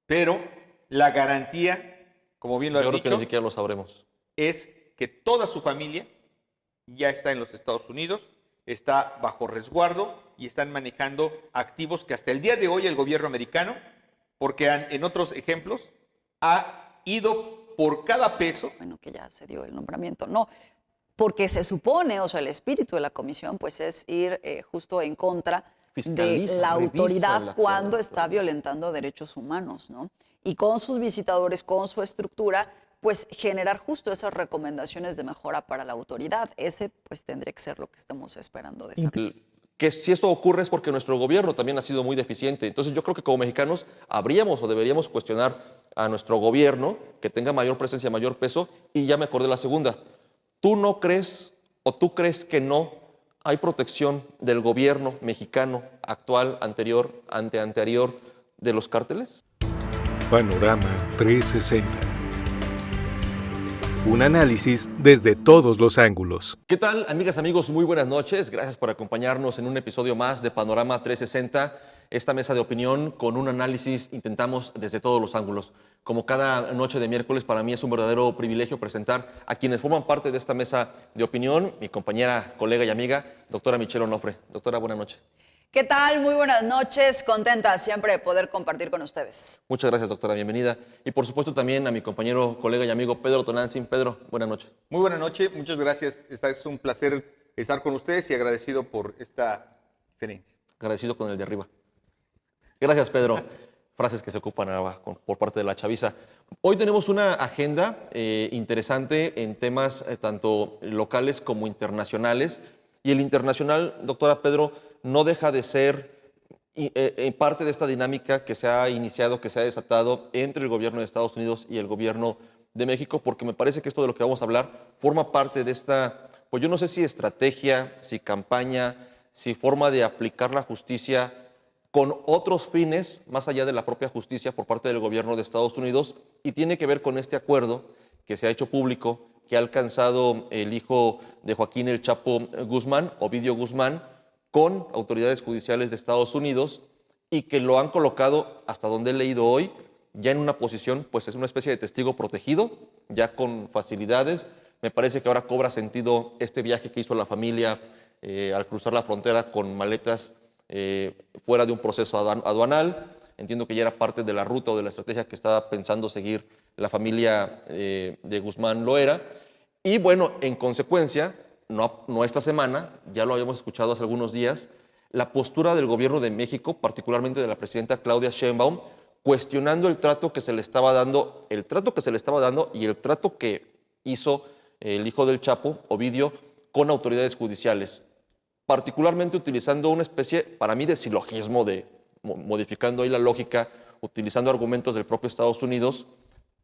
Pero la garantía, como bien lo has Yo creo dicho, que ni siquiera lo sabremos. es que toda su familia ya está en los Estados Unidos, está bajo resguardo y están manejando activos que hasta el día de hoy el gobierno americano, porque en otros ejemplos, ha ido por cada peso. Bueno, que ya se dio el nombramiento, no, porque se supone, o sea, el espíritu de la comisión, pues es ir justo en contra de Fiscaliza, la revisa autoridad la cuando autoridad. está violentando derechos humanos, ¿no? Y con sus visitadores, con su estructura, pues generar justo esas recomendaciones de mejora para la autoridad. Ese, pues, tendría que ser lo que estamos esperando de esa. Que si esto ocurre es porque nuestro gobierno también ha sido muy deficiente. Entonces yo creo que como mexicanos habríamos o deberíamos cuestionar a nuestro gobierno que tenga mayor presencia, mayor peso. Y ya me acordé de la segunda. ¿Tú no crees o tú crees que no hay protección del gobierno mexicano actual, anterior, anterior de los cárteles? Panorama 360. Un análisis desde todos los ángulos. ¿Qué tal, amigas, amigos? Muy buenas noches. Gracias por acompañarnos en un episodio más de Panorama 360. Esta mesa de opinión con un análisis intentamos desde todos los ángulos. Como cada noche de miércoles, para mí es un verdadero privilegio presentar a quienes forman parte de esta mesa de opinión, mi compañera, colega y amiga, doctora Michelle Onofre. Doctora, buenas noches. ¿Qué tal? Muy buenas noches. Contenta siempre de poder compartir con ustedes. Muchas gracias, doctora. Bienvenida. Y por supuesto también a mi compañero, colega y amigo Pedro Tonantzin. Pedro, buenas noches. Muy buena noche, muchas gracias. Es un placer estar con ustedes y agradecido por esta diferencia. Agradecido con el de arriba. Gracias, Pedro. Frases que se ocupan ahora por parte de la chaviza. Hoy tenemos una agenda interesante en temas tanto locales como internacionales. Y el internacional, doctora Pedro, no deja de ser parte de esta dinámica que se ha iniciado, que se ha desatado entre el gobierno de Estados Unidos y el gobierno de México, porque me parece que esto de lo que vamos a hablar forma parte de esta, pues yo no sé si estrategia, si campaña, si forma de aplicar la justicia con otros fines, más allá de la propia justicia por parte del gobierno de Estados Unidos, y tiene que ver con este acuerdo que se ha hecho público, que ha alcanzado el hijo de Joaquín El Chapo Guzmán, Ovidio Guzmán, con autoridades judiciales de Estados Unidos, y que lo han colocado, hasta donde he leído hoy, ya en una posición, pues es una especie de testigo protegido, ya con facilidades. Me parece que ahora cobra sentido este viaje que hizo la familia al cruzar la frontera con maletas fuera de un proceso aduanal. Entiendo que ya era parte de la ruta o de la estrategia que estaba pensando seguir la familia de Guzmán Loera. Y bueno, en consecuencia, no esta semana, ya lo habíamos escuchado hace algunos días, la postura del gobierno de México, particularmente de la presidenta Claudia Sheinbaum, cuestionando el trato que se le estaba dando, y el trato que hizo el hijo del Chapo, Ovidio, con autoridades judiciales, particularmente utilizando una especie, para mí, de silogismo, modificando ahí la lógica, utilizando argumentos del propio Estados Unidos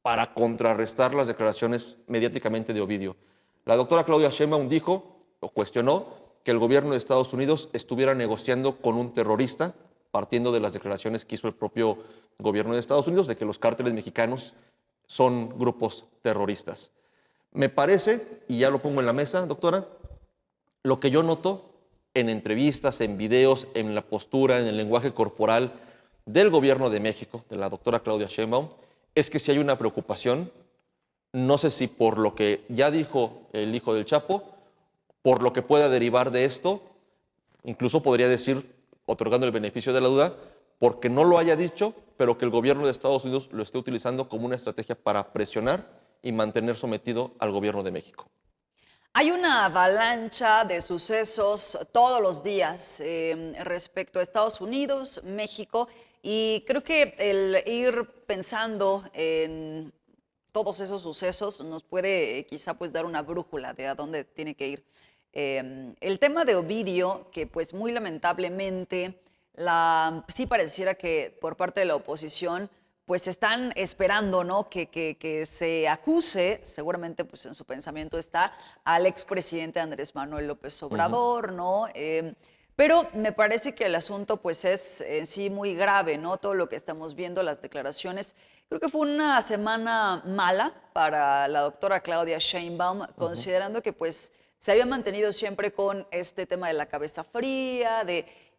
para contrarrestar las declaraciones mediáticamente de Ovidio. La doctora Claudia Sheinbaum dijo, o cuestionó, que el gobierno de Estados Unidos estuviera negociando con un terrorista, partiendo de las declaraciones que hizo el propio gobierno de Estados Unidos, de que los cárteles mexicanos son grupos terroristas. Me parece, y ya lo pongo en la mesa, doctora, lo que yo noto en entrevistas, en videos, en la postura, en el lenguaje corporal del gobierno de México, de la doctora Claudia Sheinbaum, es que sí hay una preocupación, no sé si por lo que ya dijo el hijo del Chapo, por lo que pueda derivar de esto, incluso podría decir, otorgando el beneficio de la duda, porque no lo haya dicho, pero que el gobierno de Estados Unidos lo esté utilizando como una estrategia para presionar y mantener sometido al gobierno de México. Hay una avalancha de sucesos todos los días respecto a Estados Unidos, México, y creo que el ir pensando en todos esos sucesos nos puede quizá pues dar una brújula de a dónde tiene que ir. El tema de Ovidio, que pues muy lamentablemente sí pareciera que por parte de la oposición pues están esperando, ¿no?, que se acuse, seguramente pues en su pensamiento está, al expresidente Andrés Manuel López Obrador, ¿no? Pero me parece que el asunto pues es en sí muy grave, ¿no? Todo lo que estamos viendo, las declaraciones. Creo que fue una semana mala para la doctora Claudia Sheinbaum, considerando que pues se había mantenido siempre con este tema de la cabeza fría,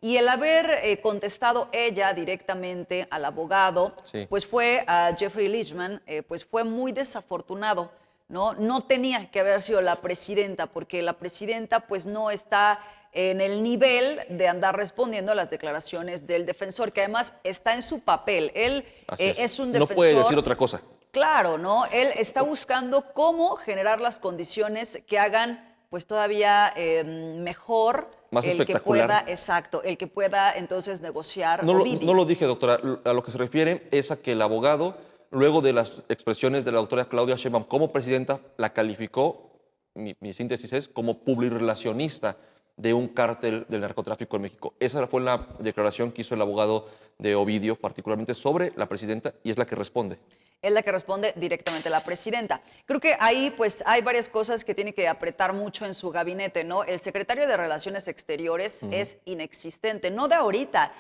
y el haber contestado ella directamente al abogado, Sí. pues fue a Jeffrey Lichtman, pues fue muy desafortunado, ¿no? No tenía que haber sido la presidenta, porque la presidenta pues no está en el nivel de andar respondiendo a las declaraciones del defensor, que además está en su papel. Él Así es un No defensor. puede decir otra cosa. Claro, ¿no? Él está buscando cómo generar las condiciones que hagan pues todavía mejor Más el que espectacular. pueda, exacto, el que pueda entonces negociar No Ovidio. no lo dije, doctora. A lo que se refiere es a que el abogado, luego de las expresiones de la doctora Claudia Sheinbaum como presidenta, la calificó, mi síntesis es, como publirrelacionista de un cártel del narcotráfico en México. Esa fue la declaración que hizo el abogado de Ovidio, particularmente sobre la presidenta, y es la que responde. Es la que responde directamente a la presidenta. Creo que ahí pues hay varias cosas que tiene que apretar mucho en su gabinete, ¿no? El secretario de Relaciones Exteriores es inexistente, no de ahorita.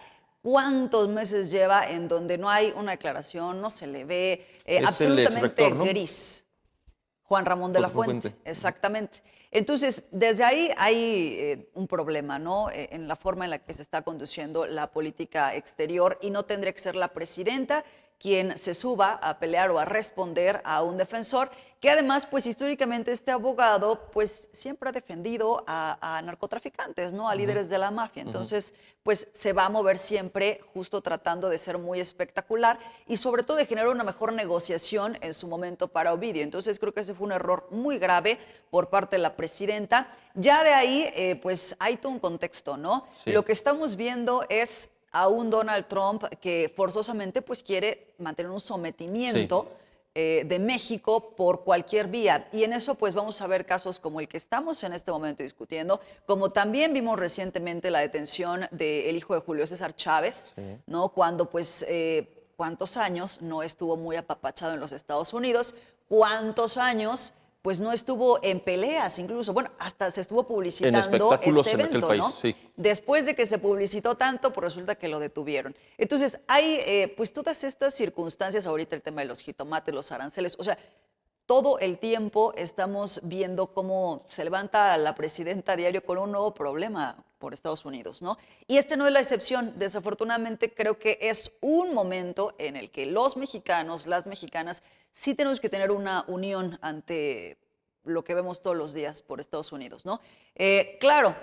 ¿Cuántos meses lleva en donde no hay una declaración, no se le ve, Es el absolutamente exrector, ¿no? gris? Juan Ramón de la Juan Fuente, Fuente. exactamente. Entonces, desde ahí hay un problema, ¿no? En la forma en la que se está conduciendo la política exterior, y no tendría que ser la presidenta quien se suba a pelear o a responder a un defensor, que además, pues históricamente este abogado, pues siempre ha defendido a narcotraficantes, ¿no? A líderes de la mafia. Entonces, pues se va a mover siempre justo tratando de ser muy espectacular y sobre todo de generar una mejor negociación en su momento para Ovidio. Entonces, creo que ese fue un error muy grave por parte de la presidenta. Ya de ahí, pues hay todo un contexto, ¿no? Sí. Lo que estamos viendo es a un Donald Trump que forzosamente pues quiere mantener un sometimiento de México por cualquier vía. Y en eso pues vamos a ver casos como el que estamos en este momento discutiendo, como también vimos recientemente la detención del hijo de Julio César Chávez, ¿no? Cuando pues cuántos años no estuvo muy apapachado en los Estados Unidos, cuántos años pues no estuvo en peleas incluso, bueno, hasta se estuvo publicitando espectáculos este en aquel evento, país, ¿no? sí. Después de que se publicitó tanto, pues resulta que lo detuvieron. Entonces, hay pues todas estas circunstancias, ahorita el tema de los jitomates, los aranceles, o sea, todo el tiempo estamos viendo cómo se levanta la presidenta a diario con un nuevo problema por Estados Unidos, ¿no? Y este no es la excepción. Desafortunadamente, creo que es un momento en el que los mexicanos, las mexicanas, sí tenemos que tener una unión ante lo que vemos todos los días por Estados Unidos, ¿no? Claro,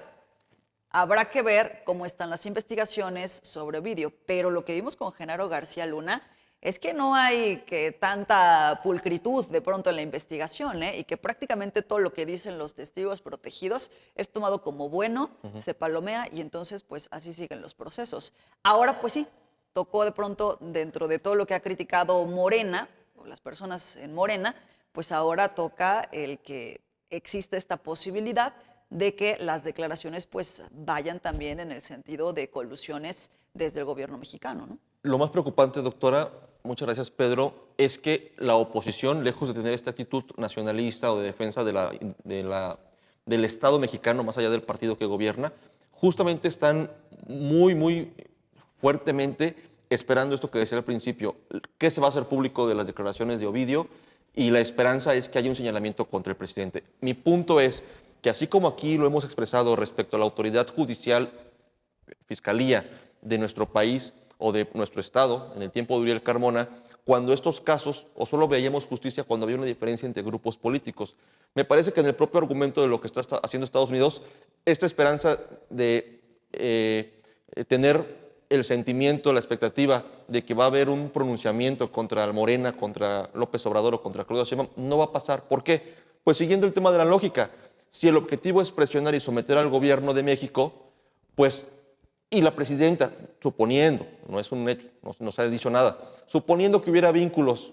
habrá que ver cómo están las investigaciones sobre Ovidio, pero lo que vimos con Genaro García Luna es que no hay que tanta pulcritud de pronto en la investigación, y que prácticamente todo lo que dicen los testigos protegidos es tomado como bueno, se palomea y entonces pues así siguen los procesos. Ahora pues sí, tocó de pronto dentro de todo lo que ha criticado Morena, o las personas en Morena, pues ahora toca el que existe esta posibilidad de que las declaraciones pues vayan también en el sentido de colusiones desde el gobierno mexicano, ¿no? Lo más preocupante, doctora, muchas gracias, Pedro, es que la oposición, lejos de tener esta actitud nacionalista o de defensa del Estado mexicano, más allá del partido que gobierna, justamente están muy fuertemente esperando esto que decía al principio, qué se va a hacer público de las declaraciones de Ovidio, y la esperanza es que haya un señalamiento contra el presidente. Mi punto es que así como aquí lo hemos expresado respecto a la autoridad judicial, fiscalía de nuestro país o de nuestro estado, en el tiempo de Uriel Carmona, cuando estos casos, o solo veíamos justicia cuando había una diferencia entre grupos políticos. Me parece que en el propio argumento de lo que está haciendo Estados Unidos, esta esperanza de tener el sentimiento, la expectativa de que va a haber un pronunciamiento contra Morena, contra López Obrador o contra Claudia Sheinbaum, no va a pasar. ¿Por qué? Pues siguiendo el tema de la lógica, si el objetivo es presionar y someter al gobierno de México, pues, y la presidenta, suponiendo, no es un hecho, no se ha dicho nada, suponiendo que hubiera vínculos,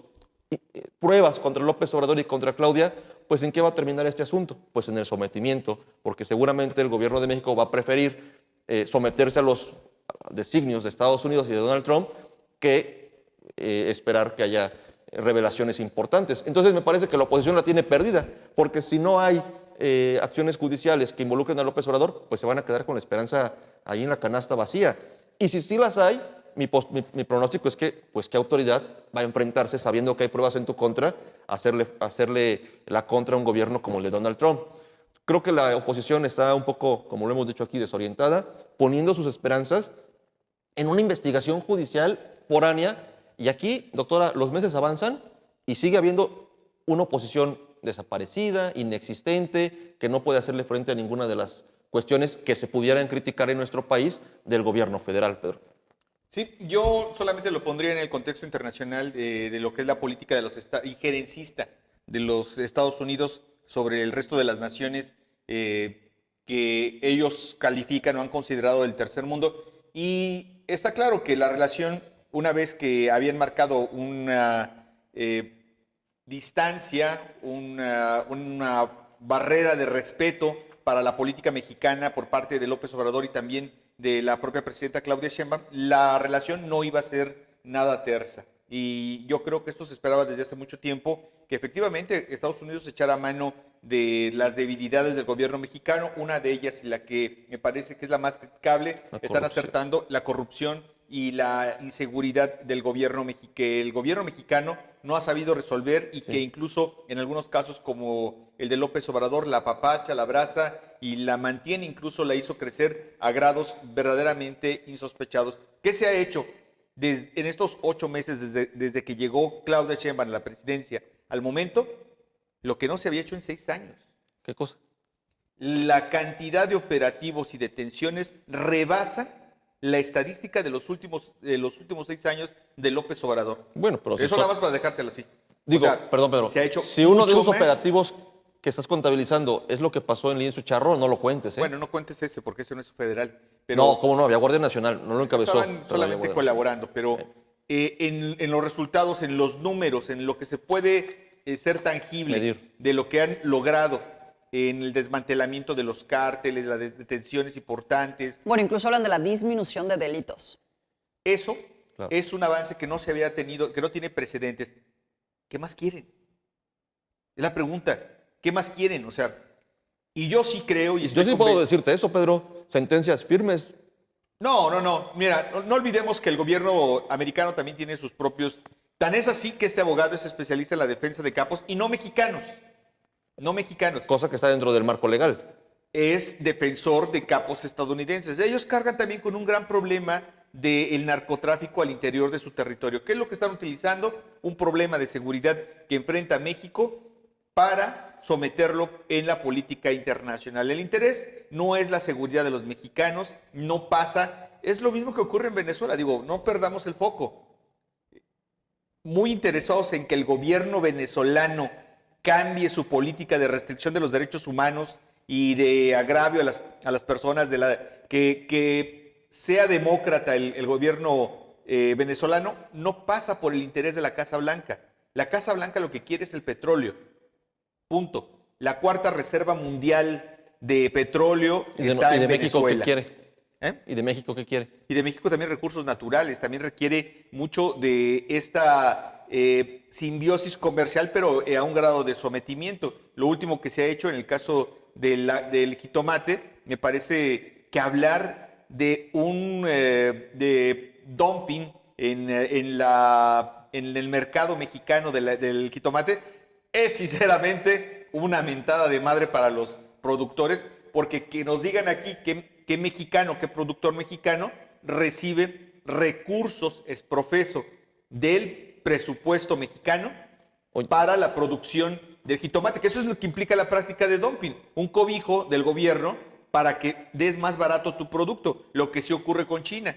pruebas contra López Obrador y contra Claudia, pues ¿en qué va a terminar este asunto? Pues en el sometimiento, porque seguramente el gobierno de México va a preferir someterse a los designios de Estados Unidos y de Donald Trump que esperar que haya revelaciones importantes. Entonces me parece que la oposición la tiene perdida, porque si no hay acciones judiciales que involucren a López Obrador, pues se van a quedar con la esperanza ahí en la canasta vacía. Y si sí las hay, mi pronóstico es que, pues, ¿qué autoridad va a enfrentarse sabiendo que hay pruebas en tu contra, a hacerle la contra a un gobierno como el de Donald Trump? Creo que la oposición está un poco, como lo hemos dicho aquí, desorientada, poniendo sus esperanzas en una investigación judicial foránea. Y aquí, doctora, los meses avanzan y sigue habiendo una oposición desaparecida, inexistente, que no puede hacerle frente a ninguna de las cuestiones que se pudieran criticar en nuestro país del gobierno federal, Pedro. Sí, yo solamente lo pondría en el contexto internacional de lo que es la política de los injerencista de los Estados Unidos sobre el resto de las naciones que ellos califican o han considerado el tercer mundo. Y está claro que la relación, una vez que habían marcado una distancia, una barrera de respeto para la política mexicana por parte de López Obrador y también de la propia presidenta Claudia Sheinbaum, la relación no iba a ser nada tersa. Y yo creo que esto se esperaba desde hace mucho tiempo, que efectivamente Estados Unidos echara mano de las debilidades del gobierno mexicano. Una de ellas, y la que me parece que es la más criticable, están acertando la corrupción y la inseguridad del gobierno mexicano, que el gobierno mexicano no ha sabido resolver y que incluso en algunos casos como el de López Obrador la apapacha, la abraza y la mantiene, incluso la hizo crecer a grados verdaderamente insospechados. ¿Qué se ha hecho en estos 8 meses desde que llegó Claudia Sheinbaum a la presidencia al momento? Lo que no se había hecho en 6 años. ¿Qué cosa? La cantidad de operativos y detenciones rebasa la estadística de los últimos 6 años de López Obrador. Bueno, pero eso nada más para dejártelo así. Digo, o sea, perdón, Pedro, se ha hecho si uno de esos más operativos que estás contabilizando es lo que pasó en Lienzo Charro, no lo cuentes, ¿eh? Bueno, no cuentes ese porque ese no es federal. Pero no, ¿cómo no? Había Guardia Nacional, no lo encabezó. estaban solamente colaborando, pero en los resultados, en los números, en lo que se puede ser tangible medir de lo que han logrado en el desmantelamiento de los cárteles, las detenciones importantes. Bueno, incluso hablan de la disminución de delitos. Eso es un avance que no se había tenido, que no tiene precedentes. ¿Qué más quieren? Es la pregunta. ¿Qué más quieren? O sea, y yo sí creo y estoy Yo sí puedo decirte eso, Pedro. Sentencias firmes. No. Mira, no olvidemos que el gobierno americano también tiene sus propios. Tan es así que este abogado es especialista en la defensa de capos y no mexicanos. No mexicanos. Cosa que está dentro del marco legal. Es defensor de capos estadounidenses. Ellos cargan también con un gran problema del narcotráfico al interior de su territorio. ¿Qué es lo que están utilizando? Un problema de seguridad que enfrenta México para someterlo en la política internacional. El interés no es la seguridad de los mexicanos, no pasa. Es lo mismo que ocurre en Venezuela. Digo, no perdamos el foco. Muy interesados en que el gobierno venezolano cambie su política de restricción de los derechos humanos y de agravio a las personas, que sea demócrata el gobierno venezolano, no pasa por el interés de la Casa Blanca. La Casa Blanca lo que quiere es el petróleo. Punto. La cuarta reserva mundial de petróleo está en México, Venezuela. ¿qué quiere? ¿Y de México qué quiere? Y de México también recursos naturales, también requiere mucho de esta simbiosis comercial, pero a un grado de sometimiento. Lo último que se ha hecho en el caso del jitomate, me parece que hablar de un de dumping en el mercado mexicano del jitomate es sinceramente una mentada de madre para los productores, porque que nos digan aquí qué mexicano, qué productor mexicano recibe recursos exprofeso del presupuesto mexicano para la producción del jitomate, que eso es lo que implica la práctica de dumping, un cobijo del gobierno para que des más barato tu producto, lo que sí ocurre con China.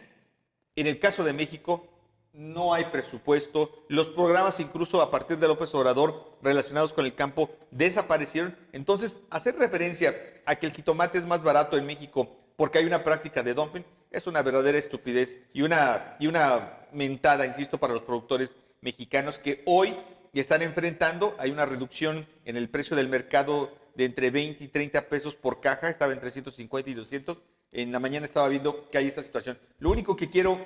En el caso de México no hay presupuesto, los programas incluso a partir de López Obrador relacionados con el campo desaparecieron. Entonces, hacer referencia a que el jitomate es más barato en México porque hay una práctica de dumping es una verdadera estupidez y una mentada, insisto, para los productores mexicanos que hoy están enfrentando. Hay una reducción en el precio del mercado de entre 20 y 30 pesos por caja, estaba en 350 y 200. En la mañana estaba viendo que hay esta situación. Lo único que quiero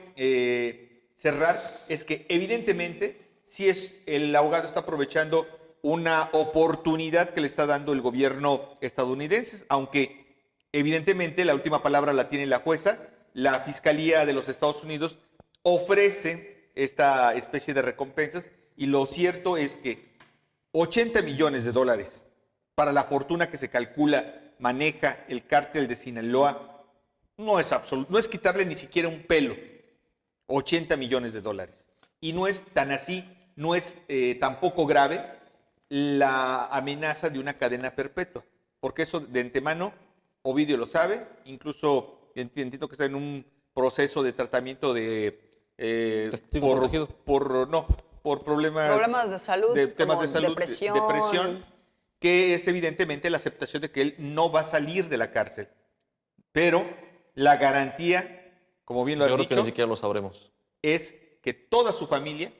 cerrar es que evidentemente si el abogado está aprovechando una oportunidad que le está dando el gobierno estadounidense, aunque evidentemente la última palabra la tiene la jueza. La Fiscalía de los Estados Unidos ofrece esta especie de recompensas y lo cierto es que $80 millones para la fortuna que se calcula maneja el cártel de Sinaloa no es absoluto, no es quitarle ni siquiera un pelo, 80 millones de dólares. Y no es tan así, no es tampoco grave la amenaza de una cadena perpetua, porque eso de antemano Ovidio lo sabe, incluso entiendo que está en un proceso de tratamiento de por problemas de salud, temas como de salud, depresión, que es evidentemente la aceptación de que él no va a salir de la cárcel. Pero la garantía, como bien lo has Yo creo dicho, que ni siquiera lo sabremos. es que toda su familia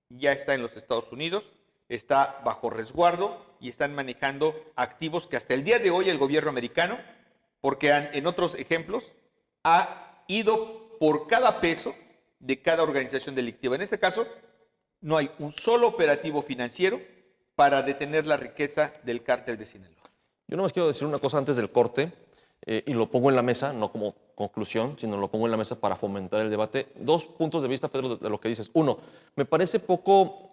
ya está en los Estados Unidos, está bajo resguardo y están manejando activos que hasta el día de hoy el gobierno americano, porque en otros ejemplos, ha ido por cada peso de cada organización delictiva. En este caso, no hay un solo operativo financiero para detener la riqueza del cártel de Sinaloa. Yo nomás quiero decir una cosa antes del corte, y lo pongo en la mesa, no como conclusión, sino lo pongo en la mesa para fomentar el debate. Dos puntos de vista, Pedro, de lo que dices. Uno, me parece poco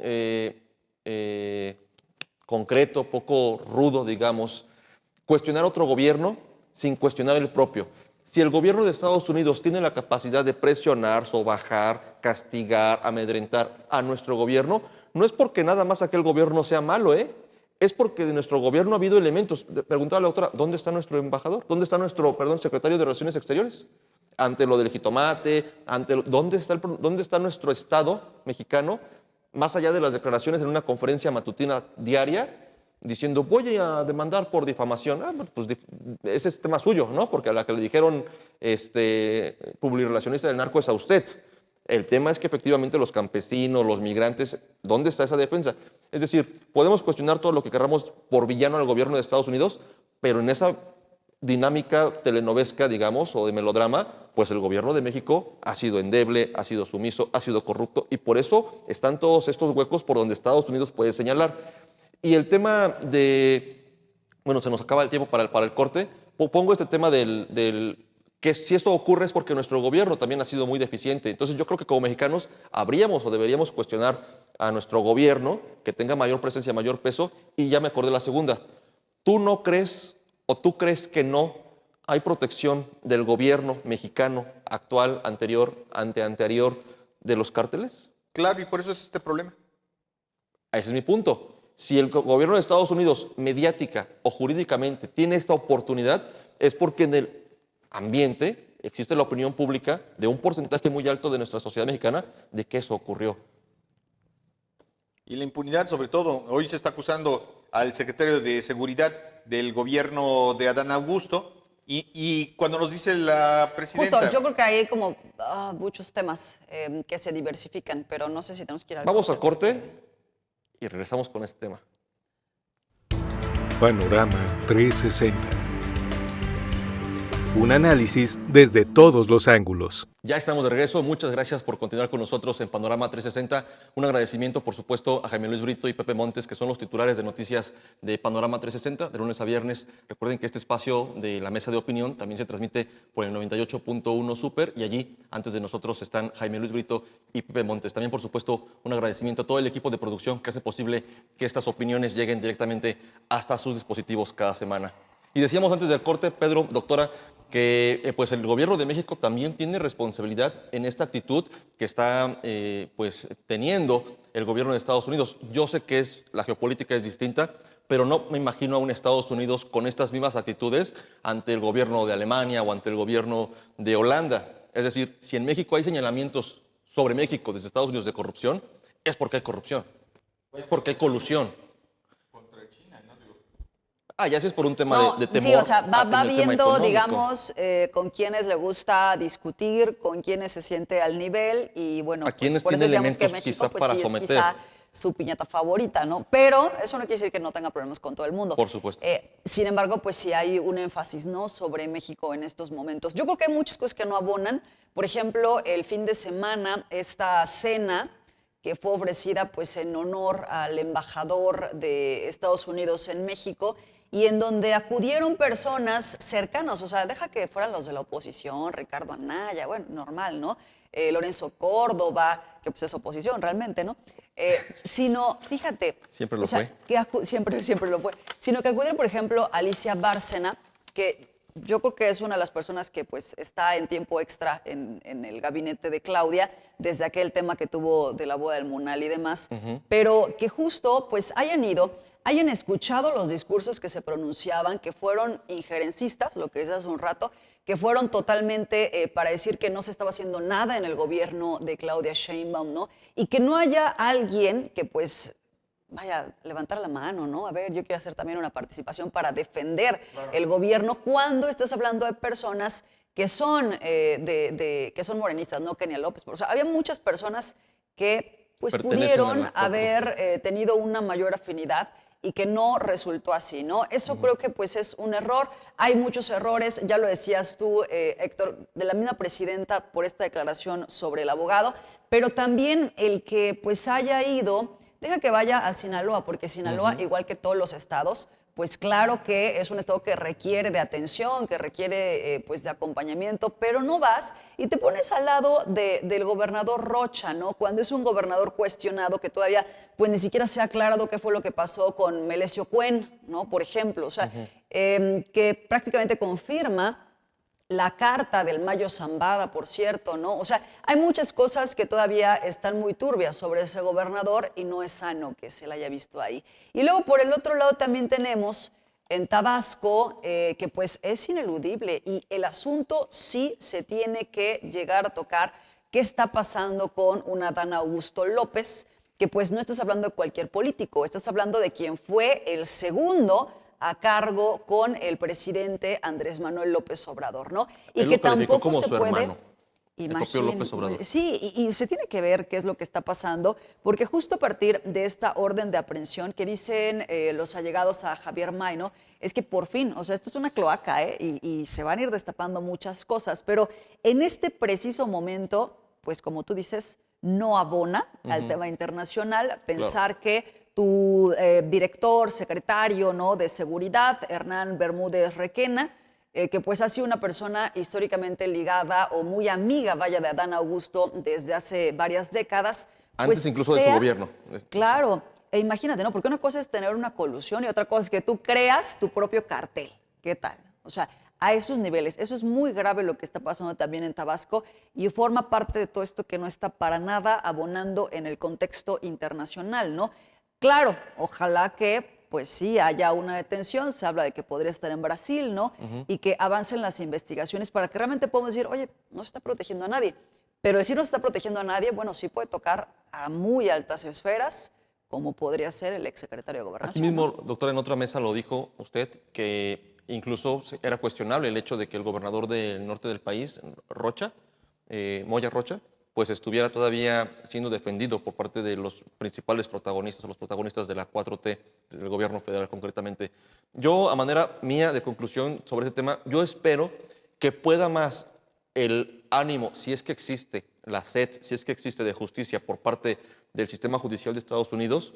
concreto, poco rudo, digamos, cuestionar otro gobierno sin cuestionar el propio. Si el gobierno de Estados Unidos tiene la capacidad de presionar, sobajar, castigar, amedrentar a nuestro gobierno, no es porque nada más aquel gobierno sea malo, es porque de nuestro gobierno ha habido elementos. Preguntaba a la otra, ¿dónde está nuestro embajador? ¿Dónde está nuestro, secretario de Relaciones Exteriores? Ante lo del jitomate, ¿dónde está nuestro Estado mexicano? Más allá de las declaraciones en una conferencia matutina diaria, diciendo, voy a demandar por difamación. Pues ese es tema suyo, ¿no? Porque a la que le dijeron publirelacionista del narco es a usted. El tema es que efectivamente los campesinos, los migrantes, ¿dónde está esa defensa? Es decir, podemos cuestionar todo lo que queramos por villano al gobierno de Estados Unidos, pero en esa dinámica telenovesca, digamos, o de melodrama, pues el gobierno de México ha sido endeble, ha sido sumiso, ha sido corrupto, y por eso están todos estos huecos por donde Estados Unidos puede señalar. Y el tema de, bueno, se nos acaba el tiempo para el corte, pongo este tema del que si esto ocurre es porque nuestro gobierno también ha sido muy deficiente. Entonces yo creo que como mexicanos habríamos o deberíamos cuestionar a nuestro gobierno, que tenga mayor presencia, mayor peso, y ya me acordé la segunda. ¿Tú no crees o tú crees que no hay protección del gobierno mexicano actual, anterior, anterior de los cárteles? Claro, y por eso es este problema. Ese es mi punto. Si el gobierno de Estados Unidos, mediática o jurídicamente, tiene esta oportunidad, es porque en el ambiente existe la opinión pública de un porcentaje muy alto de nuestra sociedad mexicana de que eso ocurrió. Y la impunidad, sobre todo, hoy se está acusando al secretario de Seguridad del gobierno de Adán Augusto, y cuando nos dice la presidenta... Justo, yo creo que hay como muchos temas que se diversifican, pero no sé si tenemos que ir al Vamos al corte y regresamos con este tema. Panorama 360. Un análisis desde todos los ángulos. Ya estamos de regreso. Muchas gracias por continuar con nosotros en Panorama 360. Un agradecimiento, por supuesto, a Jaime Luis Brito y Pepe Montes, que son los titulares de noticias de Panorama 360, de lunes a viernes. Recuerden que este espacio de la mesa de opinión también se transmite por el 98.1 Super, y allí, antes de nosotros, están Jaime Luis Brito y Pepe Montes. También, por supuesto, un agradecimiento a todo el equipo de producción que hace posible que estas opiniones lleguen directamente hasta sus dispositivos cada semana. Y decíamos antes del corte, Pedro, doctora, que pues el gobierno de México también tiene responsabilidad en esta actitud que está pues teniendo el gobierno de Estados Unidos. Yo sé que la geopolítica es distinta, pero no me imagino a un Estados Unidos con estas mismas actitudes ante el gobierno de Alemania o ante el gobierno de Holanda. Es decir, si en México hay señalamientos sobre México desde Estados Unidos de corrupción, es porque hay corrupción, es porque hay colusión. Ya si es por un tema de temor. Sí, o sea, va en el tema viendo, económico. digamos, con quienes le gusta discutir, con quienes se siente al nivel, y bueno, A pues quienes por eso tiene decíamos que elementos México quizá pues, para sí es someter. quizá su piñata favorita, ¿no? Pero eso no quiere decir que no tenga problemas con todo el mundo. Por supuesto. Sin embargo, pues sí hay un énfasis, ¿no?, sobre México en estos momentos. Yo creo que hay muchas cosas que no abonan. Por ejemplo, el fin de semana, esta cena que fue ofrecida pues en honor al embajador de Estados Unidos en México, y en donde acudieron personas cercanas, o sea, deja que fueran los de la oposición, Ricardo Anaya, bueno, normal, ¿no? Lorenzo Córdoba, que pues es oposición realmente, ¿no? Sino, fíjate... Siempre lo o sea, fue. siempre lo fue. Sino que acudieron, por ejemplo, Alicia Bárcena, que yo creo que es una de las personas que pues está en tiempo extra en el gabinete de Claudia, desde aquel tema que tuvo de la boda del Munal y demás, pero que justo pues hayan escuchado los discursos que se pronunciaban, que fueron injerencistas, lo que decía hace un rato, que fueron totalmente para decir que no se estaba haciendo nada en el gobierno de Claudia Sheinbaum, ¿no? Y que no haya alguien que pues vaya, levantar la mano, ¿no? A ver, yo quiero hacer también una participación para defender el gobierno cuando estás hablando de personas que son, que son morenistas, no Kenia López. O sea, había muchas personas que pues, pudieron haber tenido una mayor afinidad y que no resultó así, ¿no? Eso creo que pues es un error. Hay muchos errores, ya lo decías tú, Héctor, de la misma presidenta por esta declaración sobre el abogado, pero también el que pues haya ido. Deja que vaya a Sinaloa, porque Sinaloa, igual que todos los estados, pues claro que es un estado que requiere de atención, que requiere pues de acompañamiento, pero no vas y te pones al lado del gobernador Rocha, ¿no? Cuando es un gobernador cuestionado que todavía pues ni siquiera se ha aclarado qué fue lo que pasó con Melesio Cuen, ¿no? Por ejemplo, o sea, que prácticamente confirma la carta del Mayo Zambada, por cierto, ¿no? O sea, hay muchas cosas que todavía están muy turbias sobre ese gobernador y no es sano que se la haya visto ahí. Y luego, por el otro lado, también tenemos en Tabasco, que pues es ineludible y el asunto sí se tiene que llegar a tocar. ¿Qué está pasando con un Adán Augusto López? Que pues no estás hablando de cualquier político, estás hablando de quien fue el segundo a cargo con el presidente Andrés Manuel López Obrador, ¿no? Y que tampoco como se su puede hermano, el propio López Obrador. Sí, y se tiene que ver qué es lo que está pasando, porque justo a partir de esta orden de aprehensión que dicen los allegados a Javier May, ¿no? Es que por fin, o sea, esto es una cloaca, y se van a ir destapando muchas cosas, pero en este preciso momento, pues como tú dices, no abona al tema internacional pensar que tu director, secretario, ¿no?, de seguridad, Hernán Bermúdez Requena, que pues ha sido una persona históricamente ligada o muy amiga, vaya, de Adán Augusto desde hace varias décadas. Antes pues incluso de su gobierno. Claro, e imagínate, ¿no? Porque una cosa es tener una colusión y otra cosa es que tú creas tu propio cartel. ¿Qué tal? O sea, a esos niveles. Eso es muy grave lo que está pasando también en Tabasco y forma parte de todo esto que no está para nada abonando en el contexto internacional, ¿no? Claro, ojalá que pues sí haya una detención, se habla de que podría estar en Brasil, ¿no? Y que avancen las investigaciones para que realmente podamos decir, oye, no se está protegiendo a nadie. Pero decir no se está protegiendo a nadie, bueno, sí puede tocar a muy altas esferas, como podría ser el exsecretario de Gobernación. Aquí mismo, ¿no? doctor, en otra mesa lo dijo usted, que incluso era cuestionable el hecho de que el gobernador del norte del país, Rocha, Moya Rocha, pues estuviera todavía siendo defendido por parte de los principales protagonistas, o los protagonistas de la 4T, del gobierno federal concretamente. Yo, a manera mía de conclusión sobre este tema, yo espero que pueda más el ánimo, si es que existe la sed, si es que existe de justicia por parte del sistema judicial de Estados Unidos,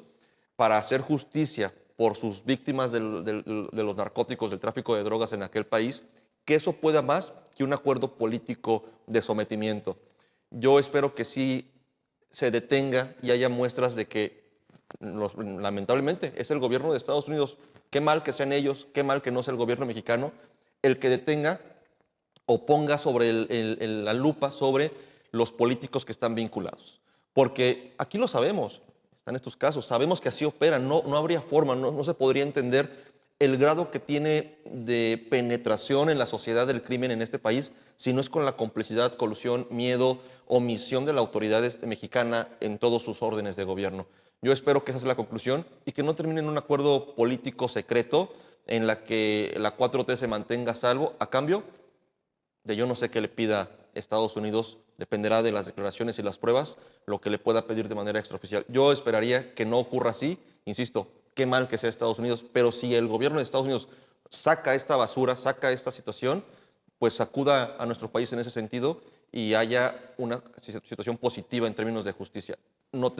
para hacer justicia por sus víctimas de los narcóticos, del tráfico de drogas en aquel país, que eso pueda más que un acuerdo político de sometimiento. Yo espero que sí se detenga y haya muestras de que, lamentablemente, es el gobierno de Estados Unidos, qué mal que sean ellos, qué mal que no sea el gobierno mexicano, el que detenga o ponga sobre la lupa sobre los políticos que están vinculados. Porque aquí lo sabemos, están estos casos, sabemos que así operan, no habría forma, no se podría entender el grado que tiene de penetración en la sociedad del crimen en este país, si no es con la complicidad, colusión, miedo, omisión de la autoridad mexicana en todos sus órdenes de gobierno. Yo espero que esa sea la conclusión y que no termine en un acuerdo político secreto en la que la 4T se mantenga a salvo, a cambio de yo no sé qué le pida Estados Unidos, dependerá de las declaraciones y las pruebas, lo que le pueda pedir de manera extraoficial. Yo esperaría que no ocurra así, insisto, qué mal que sea Estados Unidos, pero si el gobierno de Estados Unidos saca esta basura, saca esta situación, pues sacuda a nuestro país en ese sentido y haya una situación positiva en términos de justicia. Yo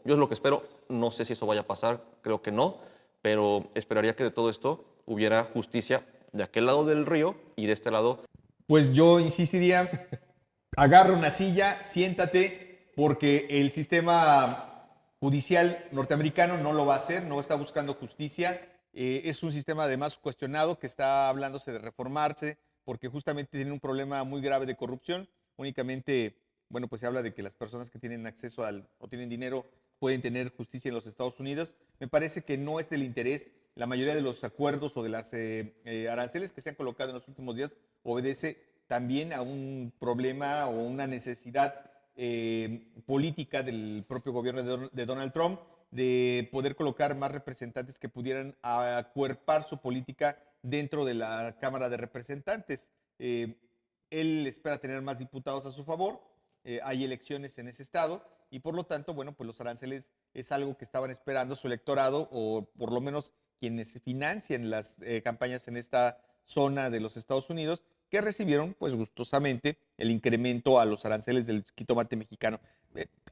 es lo que espero, no sé si eso vaya a pasar, creo que no, pero esperaría que de todo esto hubiera justicia de aquel lado del río y de este lado. Pues yo insistiría, agarra una silla, siéntate, porque el sistema judicial norteamericano no lo va a hacer, no está buscando justicia. Es un sistema además cuestionado que está hablándose de reformarse porque justamente tiene un problema muy grave de corrupción. Únicamente, bueno, pues se habla de que las personas que tienen acceso o tienen dinero pueden tener justicia en los Estados Unidos. Me parece que no es del interés. La mayoría de los acuerdos o de las aranceles que se han colocado en los últimos días obedece también a un problema o una necesidad política del propio gobierno de Donald Trump de poder colocar más representantes que pudieran acuerpar su política dentro de la Cámara de Representantes. Él espera tener más diputados a su favor, hay elecciones en ese estado y por lo tanto, bueno, pues los aranceles es algo que estaban esperando su electorado o por lo menos quienes financian las campañas en esta zona de los Estados Unidos, que recibieron pues gustosamente el incremento a los aranceles del jitomate mexicano.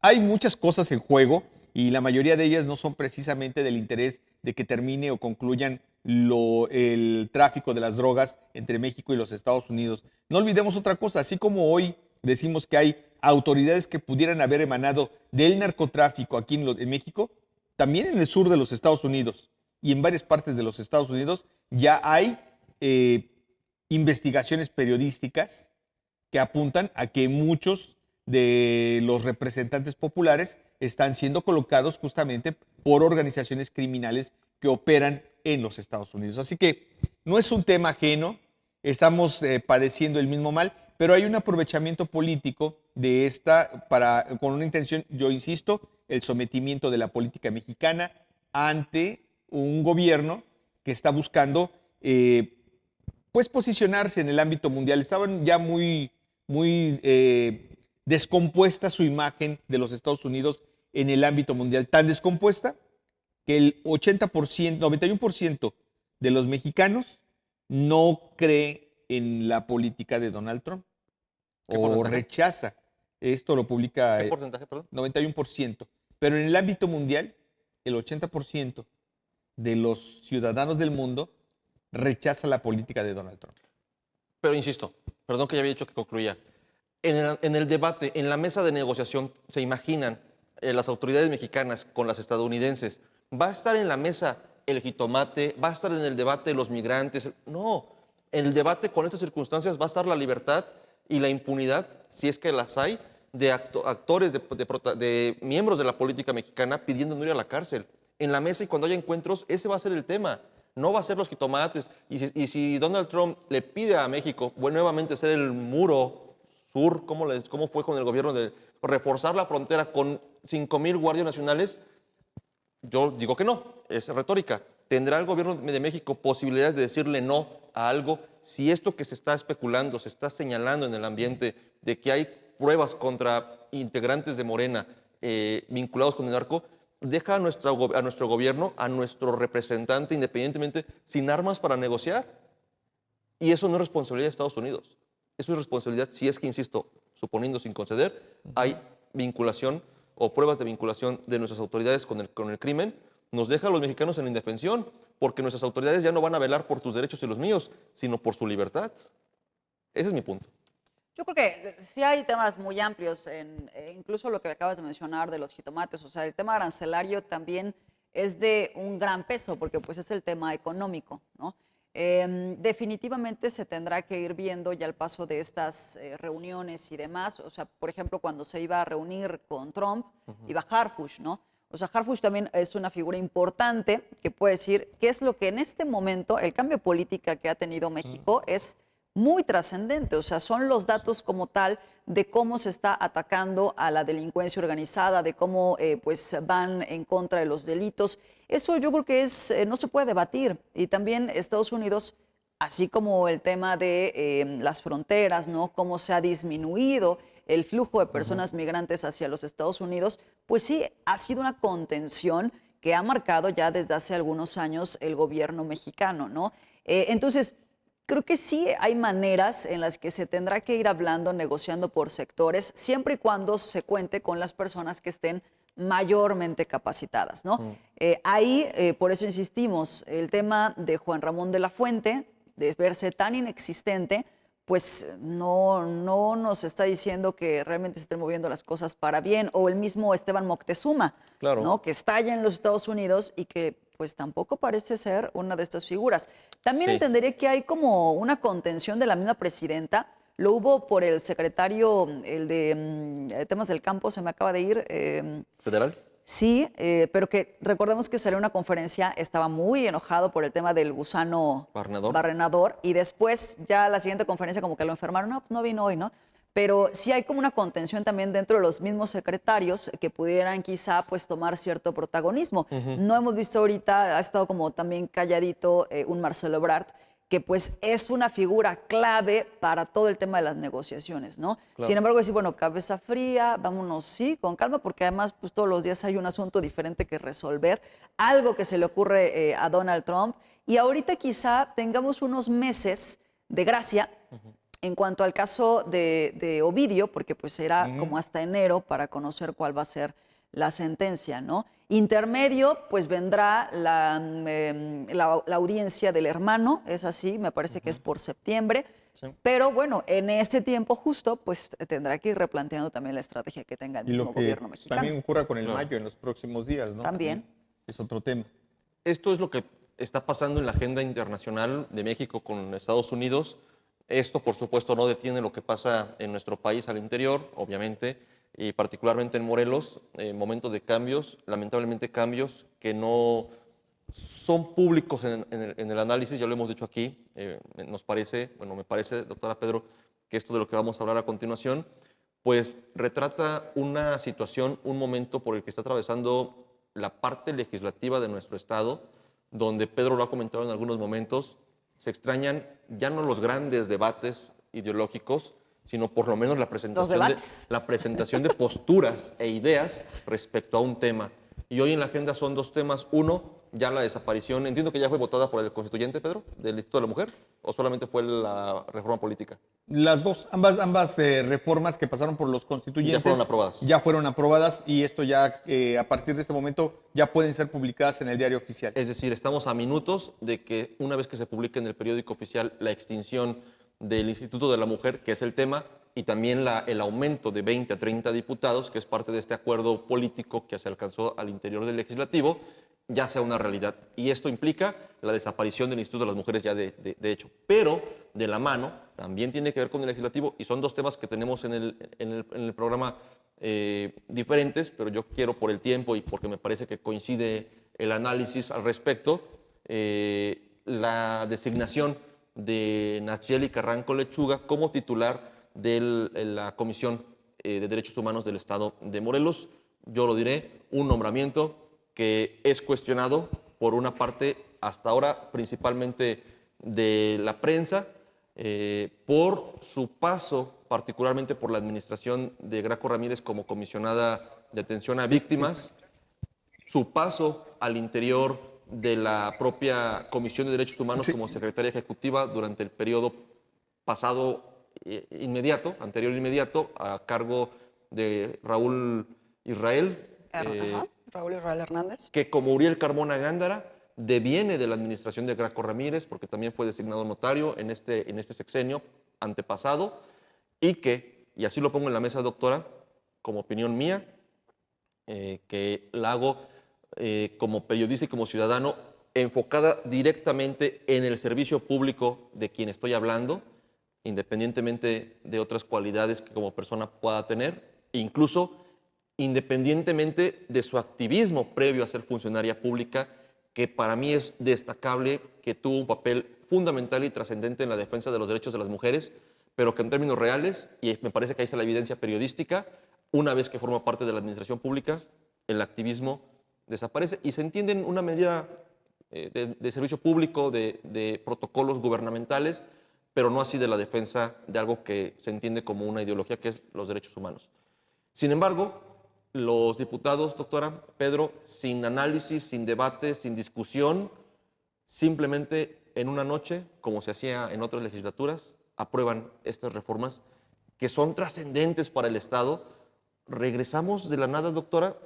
Hay muchas cosas en juego y la mayoría de ellas no son precisamente del interés de que termine o concluyan el tráfico de las drogas entre México y los Estados Unidos. No olvidemos otra cosa, así como hoy decimos que hay autoridades que pudieran haber emanado del narcotráfico aquí en México, también en el sur de los Estados Unidos y en varias partes de los Estados Unidos ya hay investigaciones periodísticas que apuntan a que muchos de los representantes populares están siendo colocados justamente por organizaciones criminales que operan en los Estados Unidos. Así que no es un tema ajeno, estamos padeciendo el mismo mal, pero hay un aprovechamiento político de con una intención, yo insisto, el sometimiento de la política mexicana ante un gobierno que está buscando pues posicionarse en el ámbito mundial. Estaban ya muy descompuesta su imagen de los Estados Unidos en el ámbito mundial, tan descompuesta que el 80%, 91% de los mexicanos no cree en la política de Donald Trump o rechaza. Esto lo publica ¿Qué porcentaje, perdón? 91%. Pero en el ámbito mundial, el 80% de los ciudadanos del mundo rechaza la política de Donald Trump. Pero insisto, perdón que ya había dicho que concluía. En el debate, en la mesa de negociación, se imaginan las autoridades mexicanas con las estadounidenses. ¿Va a estar en la mesa el jitomate? ¿Va a estar en el debate los migrantes? No, en el debate con estas circunstancias va a estar la libertad y la impunidad, si es que las hay, de actores, de miembros de la política mexicana pidiendo no ir a la cárcel. En la mesa y cuando haya encuentros, ese va a ser el tema. No va a ser los jitomates. Y si Donald Trump le pide a México nuevamente ser el muro sur, ¿cómo fue con el gobierno de reforzar la frontera con 5,000 guardias nacionales? Yo digo que no, es retórica. ¿Tendrá el gobierno de México posibilidades de decirle no a algo si esto que se está especulando, se está señalando en el ambiente de que hay pruebas contra integrantes de Morena vinculados con el narco, deja a nuestro gobierno, a nuestro representante independientemente, sin armas para negociar? Y eso no es responsabilidad de Estados Unidos. Eso es responsabilidad, si es que, insisto, suponiendo sin conceder, hay vinculación o pruebas de vinculación de nuestras autoridades con el crimen, nos deja a los mexicanos en la indefensión, porque nuestras autoridades ya no van a velar por tus derechos y los míos, sino por su libertad. Ese es mi punto. Yo creo que sí hay temas muy amplios, incluso lo que acabas de mencionar de los jitomates. O sea, el tema arancelario también es de un gran peso, porque pues es el tema económico, ¿no? Definitivamente se tendrá que ir viendo ya al paso de estas reuniones y demás. O sea, por ejemplo, cuando se iba a reunir con Trump, iba Harfuch, ¿no? O sea, Harfuch también es una figura importante que puede decir qué es lo que en este momento, el cambio política que ha tenido México es muy trascendente. O sea, son los datos como tal de cómo se está atacando a la delincuencia organizada, de cómo pues van en contra de los delitos. Eso yo creo que no se puede debatir. Y también Estados Unidos, así como el tema de las fronteras, ¿no? Cómo se ha disminuido el flujo de personas migrantes hacia los Estados Unidos, pues sí, ha sido una contención que ha marcado ya desde hace algunos años el gobierno mexicano, ¿no? Entonces, creo que sí hay maneras en las que se tendrá que ir hablando, negociando por sectores, siempre y cuando se cuente con las personas que estén mayormente capacitadas, ¿no? Por eso insistimos, el tema de Juan Ramón de la Fuente, de verse tan inexistente, pues no nos está diciendo que realmente se estén moviendo las cosas para bien, o el mismo Esteban Moctezuma, Claro. ¿no? Que está allá en los Estados Unidos y que pues tampoco parece ser una de estas figuras. También Sí. entenderé que hay como una contención de la misma presidenta. Lo hubo por el secretario, el de temas del campo, se me acaba de ir. ¿Federal? Sí, pero que recordemos que salió una conferencia, estaba muy enojado por el tema del gusano barrenador y después ya la siguiente conferencia como que lo enfermaron, no, pues no vino hoy, ¿no? Pero sí hay como una contención también dentro de los mismos secretarios que pudieran quizá pues tomar cierto protagonismo. No hemos visto ahorita, ha estado como también calladito un Marcelo Ebrard, que pues es una figura clave para todo el tema de las negociaciones, ¿no? Claro. Sin embargo, decir, bueno, cabeza fría, vámonos, sí, con calma, porque además pues todos los días hay un asunto diferente que resolver, algo que se le ocurre a Donald Trump, y ahorita quizá tengamos unos meses de gracia en cuanto al caso de Ovidio, porque pues será como hasta enero para conocer cuál va a ser la sentencia, ¿no? Intermedio, pues vendrá la audiencia del hermano, es así, me parece que es por septiembre, pero bueno, en ese tiempo justo, pues tendrá que ir replanteando también la estrategia que tenga el Y mismo lo que gobierno mexicano. también ocurra con el Claro. mayo en los próximos días, ¿no? También. Es otro tema. Esto es lo que está pasando en la agenda internacional de México con Estados Unidos. Esto, por supuesto, no detiene lo que pasa en nuestro país al interior, obviamente, y particularmente en Morelos, momentos de cambios, lamentablemente cambios que no son públicos en el análisis, ya lo hemos dicho aquí. Nos parece, bueno, me parece, doctora Pedro, que esto de lo que vamos a hablar a continuación, pues retrata una situación, un momento por el que está atravesando la parte legislativa de nuestro estado, donde Pedro lo ha comentado en algunos momentos, se extrañan ya no los grandes debates ideológicos, sino por lo menos la presentación de posturas e ideas respecto a un tema. Y hoy en la agenda son dos temas. Uno, ya la desaparición, entiendo que ya fue votada por el constituyente, Pedro, del Instituto de la Mujer, o solamente fue la reforma política. Las dos, ambas reformas que pasaron por los constituyentes Ya fueron aprobadas. y esto ya a partir de este momento ya pueden ser publicadas en el diario oficial. Es decir, estamos a minutos de que una vez que se publique en el periódico oficial la extinción del Instituto de la Mujer, que es el tema, y también el aumento de 20 a 30 diputados, que es parte de este acuerdo político que se alcanzó al interior del legislativo, ya sea una realidad. Y esto implica la desaparición del Instituto de las Mujeres ya de hecho. Pero de la mano también tiene que ver con el legislativo, y son dos temas que tenemos en el programa diferentes, pero yo quiero, por el tiempo y porque me parece que coincide el análisis al respecto, la designación de Nacheli Carranco Lechuga como titular de la Comisión de Derechos Humanos del Estado de Morelos. Yo lo diré, un nombramiento que es cuestionado por una parte, hasta ahora principalmente de la prensa, por su paso, particularmente por la administración de Graco Ramírez como comisionada de atención a víctimas, su paso al interior de la propia Comisión de Derechos Humanos como secretaria ejecutiva durante el periodo pasado anterior inmediato, a cargo de Raúl Israel. Raúl Israel Hernández. Que como Uriel Carmona Gándara deviene de la administración de Graco Ramírez, porque también fue designado notario en este sexenio antepasado, y que, y así lo pongo en la mesa, doctora, como opinión mía, que la hago como periodista y como ciudadano, enfocada directamente en el servicio público de quien estoy hablando, independientemente de otras cualidades que como persona pueda tener, incluso independientemente de su activismo previo a ser funcionaria pública, que para mí es destacable, que tuvo un papel fundamental y trascendente en la defensa de los derechos de las mujeres, pero que en términos reales, y me parece que ahí está la evidencia periodística, una vez que forma parte de la administración pública, el activismo desaparece y se entiende en una medida de servicio público, de protocolos gubernamentales, pero no así de la defensa de algo que se entiende como una ideología, que es los derechos humanos. Sin embargo, los diputados, doctora Pedro, sin análisis, sin debate, sin discusión, simplemente en una noche, como se hacía en otras legislaturas, aprueban estas reformas que son trascendentes para el Estado. Regresamos de la nada, doctora,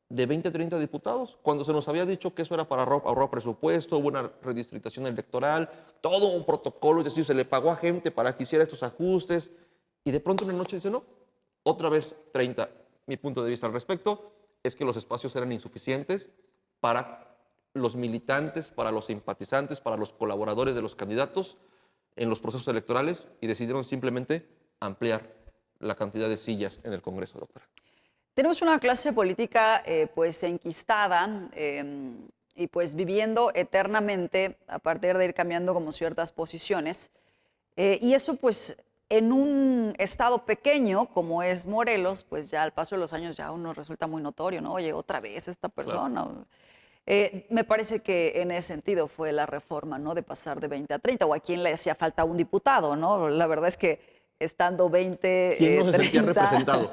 de 20 a 30 diputados, cuando se nos había dicho que eso era para ahorrar presupuesto, hubo una redistritación electoral, todo un protocolo, es decir, se le pagó a gente para que hiciera estos ajustes, y de pronto una noche dice, no, otra vez 30. Mi punto de vista al respecto es que los espacios eran insuficientes para los militantes, para los simpatizantes, para los colaboradores de los candidatos en los procesos electorales y decidieron simplemente ampliar la cantidad de sillas en el Congreso, doctora. Tenemos una clase política pues enquistada y pues viviendo eternamente a partir de ir cambiando como ciertas posiciones. Y eso pues en un estado pequeño como es Morelos, pues ya al paso de los años ya uno resulta muy notorio, ¿no? Oye, otra vez esta persona. Claro. Me parece que en ese sentido fue la reforma, ¿no? De pasar de 20 a 30, o a quién le hacía falta un diputado, ¿no? La verdad es que estando 20, ¿quién no se 30, sentía representado?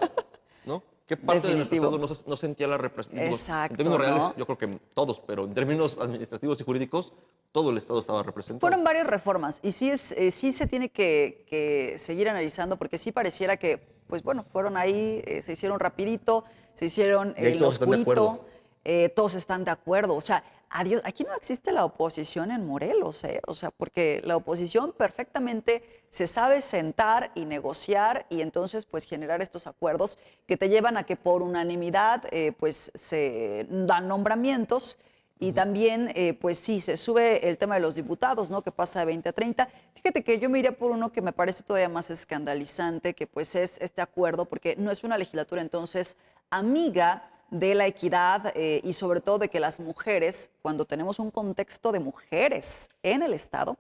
¿No? ¿Qué parte Definitivo. de nuestro Estado no sentía la representación? Exacto, en términos reales, ¿no? yo creo que todos, pero en términos administrativos y jurídicos, todo el Estado estaba representado. Fueron varias reformas y sí se tiene que seguir analizando porque sí pareciera que, pues bueno, fueron ahí, se hicieron rapidito, se hicieron lo oscurito, todos están de acuerdo. O sea, adiós, aquí no existe la oposición en Morelos, o sea, porque la oposición perfectamente se sabe sentar y negociar y entonces pues generar estos acuerdos que te llevan a que por unanimidad pues se dan nombramientos y también pues sí, se sube el tema de los diputados, ¿no? Que pasa de 20 a 30. Fíjate que yo me iría por uno que me parece todavía más escandalizante, que pues es este acuerdo, porque no es una legislatura entonces amiga de la equidad y sobre todo de que las mujeres, cuando tenemos un contexto de mujeres en el Estado,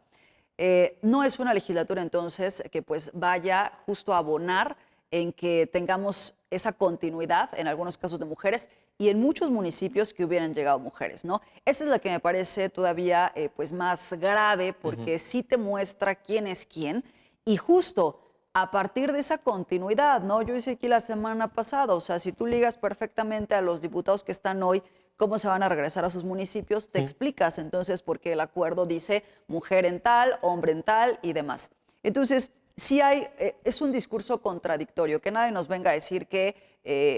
no es una legislatura entonces que pues vaya justo a abonar en que tengamos esa continuidad en algunos casos de mujeres y en muchos municipios que hubieran llegado mujeres, ¿no? Esa es la que me parece todavía pues más grave porque sí te muestra quién es quién y justo a partir de esa continuidad, ¿no? Yo hice aquí la semana pasada, o sea, si tú ligas perfectamente a los diputados que están hoy, cómo se van a regresar a sus municipios, te explicas entonces por qué el acuerdo dice mujer en tal, hombre en tal y demás. Entonces, sí hay, es un discurso contradictorio, que nadie nos venga a decir que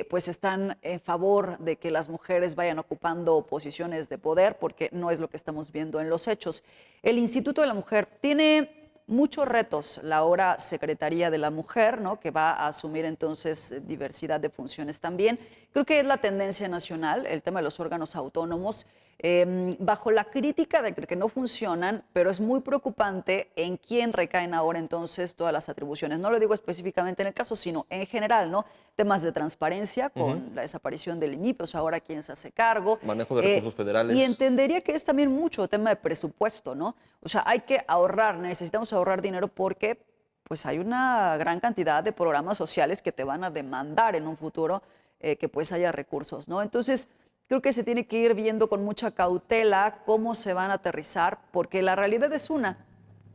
pues están en favor de que las mujeres vayan ocupando posiciones de poder, porque no es lo que estamos viendo en los hechos. El Instituto de la Mujer tiene muchos retos, la ahora Secretaría de la Mujer, ¿no? Que va a asumir entonces diversidad de funciones también. Creo que es la tendencia nacional, el tema de los órganos autónomos, bajo la crítica de que no funcionan, pero es muy preocupante en quién recaen ahora entonces todas las atribuciones. No lo digo específicamente en el caso, sino en general, ¿no? Temas de transparencia con la desaparición del INIP, o sea, ahora quién se hace cargo. Manejo de recursos federales. Y entendería que es también mucho tema de presupuesto, ¿no? O sea, hay que ahorrar, necesitamos ahorrar dinero porque pues hay una gran cantidad de programas sociales que te van a demandar en un futuro que pues haya recursos, ¿no? Entonces, creo que se tiene que ir viendo con mucha cautela cómo se van a aterrizar, porque la realidad es una.